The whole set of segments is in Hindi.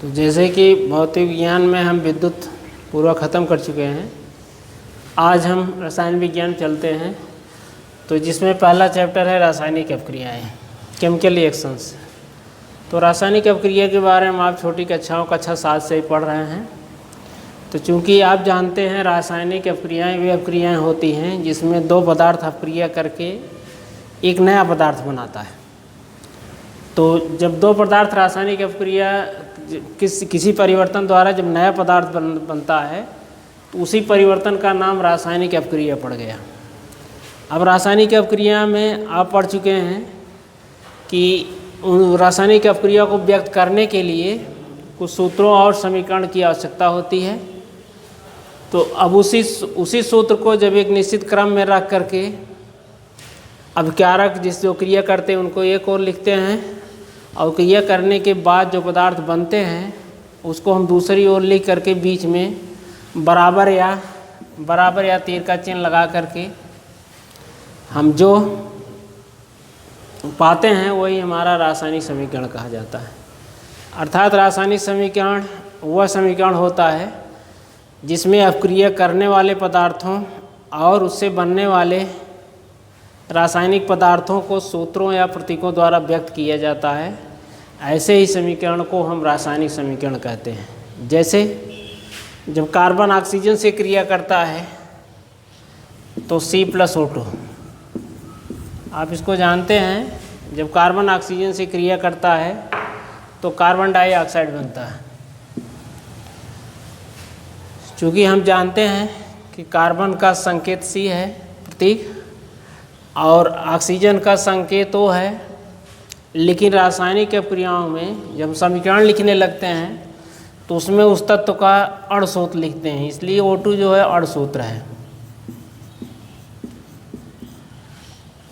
तो जैसे कि भौतिक विज्ञान में हम विद्युत पूरा ख़त्म कर चुके हैं, आज हम रसायन विज्ञान चलते हैं। तो जिसमें पहला चैप्टर है रासायनिक अपक्रियाएँ, केमिकल रिएक्शंस। तो रासायनिक अपक्रिया के बारे में आप छोटी कक्षाओं कक्षा 7 से ही पढ़ रहे हैं। तो चूँकि आप जानते हैं रासायनिक अपक्रियाएँ वे अपक्रियाएँ होती हैं जिसमें दो पदार्थ अपक्रिया करके एक नया पदार्थ बनाता है। तो जब दो पदार्थ रासायनिक अपक्रिया किसी परिवर्तन द्वारा जब नया पदार्थ बनता है तो उसी परिवर्तन का नाम रासायनिक अपक्रिया पड़ गया। अब रासायनिक अपक्रिया में आप पढ़ चुके हैं कि रासायनिक अपक्रिया को व्यक्त करने के लिए कुछ सूत्रों और समीकरण की आवश्यकता होती है। तो अब उसी सूत्र को जब एक निश्चित क्रम में रख करके अपकारक जिस जो क्रिया करते हैं उनको एक और लिखते हैं, और क्रिया करने के बाद जो पदार्थ बनते हैं उसको हम दूसरी ओर लिख करके बीच में बराबर या तीर का चिन्ह लगा करके हम जो पाते हैं वही हमारा रासायनिक समीकरण कहा जाता है। अर्थात रासायनिक समीकरण वह समीकरण होता है जिसमें अपक्रिया करने वाले पदार्थों और उससे बनने वाले रासायनिक पदार्थों को सूत्रों या प्रतीकों द्वारा व्यक्त किया जाता है। ऐसे ही समीकरण को हम रासायनिक समीकरण कहते हैं। जैसे जब कार्बन ऑक्सीजन से क्रिया करता है तो C+O2, आप इसको जानते हैं। जब कार्बन ऑक्सीजन से क्रिया करता है तो कार्बन डाइऑक्साइड बनता है। चूँकि हम जानते हैं कि कार्बन का संकेत C है प्रतीक, और ऑक्सीजन का संकेत O है, लेकिन रासायनिक अपक्रियाओं में जब समीकरण लिखने लगते हैं तो उसमें उस तत्व का अण सूत्र लिखते हैं, इसलिए O2 जो है अण सूत्र है।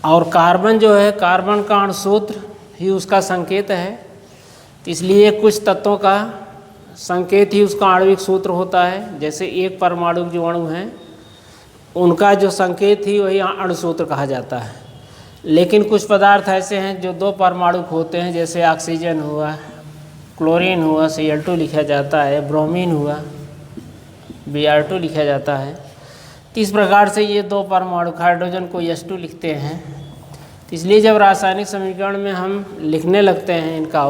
और कार्बन जो है, कार्बन का अण सूत्र ही उसका संकेत है, तो इसलिए कुछ तत्वों का संकेत ही उसका आणविक सूत्र होता है। जैसे एक परमाणु जो अणु हैं उनका जो संकेत ही वही अणु सूत्र कहा जाता है। लेकिन कुछ पदार्थ ऐसे हैं जो दो परमाणु होते हैं, जैसे ऑक्सीजन हुआ, क्लोरीन हुआ Cl2 लिखा जाता है, ब्रोमीन हुआ Br2 लिखा जाता है। तो इस प्रकार से ये दो परमाणु हाइड्रोजन को H2 लिखते हैं। तो इसलिए जब रासायनिक समीकरण में हम लिखने लगते हैं इनका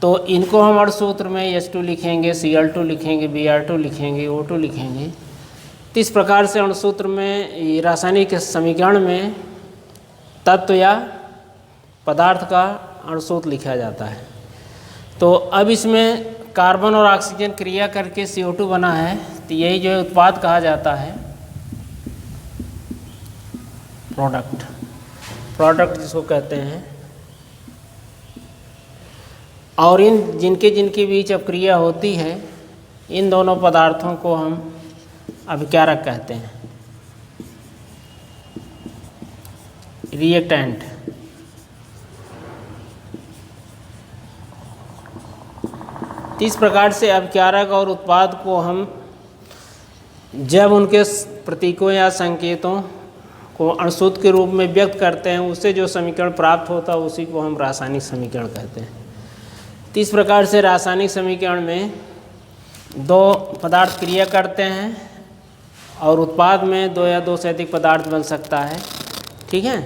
तो इनको हम अण सूत्र में H2 लिखेंगे, Cl2 लिखेंगे, Br2 लिखेंगे, O2 लिखेंगे। तो इस प्रकार से अण सूत्र में रासायनिक समीकरण में तत्व या पदार्थ का अण सूत्र लिखा जाता है। तो अब इसमें कार्बन और ऑक्सीजन क्रिया करके CO2 बना है, तो यही जो उत्पाद कहा जाता है प्रोडक्ट जिसको कहते हैं। और इन जिनके बीच अपक्रिया होती है इन दोनों पदार्थों को हम अभिकारक कहते हैं, रिएक्टेंट। इस प्रकार से अभिकारक और उत्पाद को हम जब उनके प्रतीकों या संकेतों को अणुसूत्र के रूप में व्यक्त करते हैं, उससे जो समीकरण प्राप्त होता है उसी को हम रासायनिक समीकरण कहते हैं। तो इस प्रकार से रासायनिक समीकरण में दो पदार्थ क्रिया करते हैं और उत्पाद में दो या दो से अधिक पदार्थ बन सकता है। ठीक है।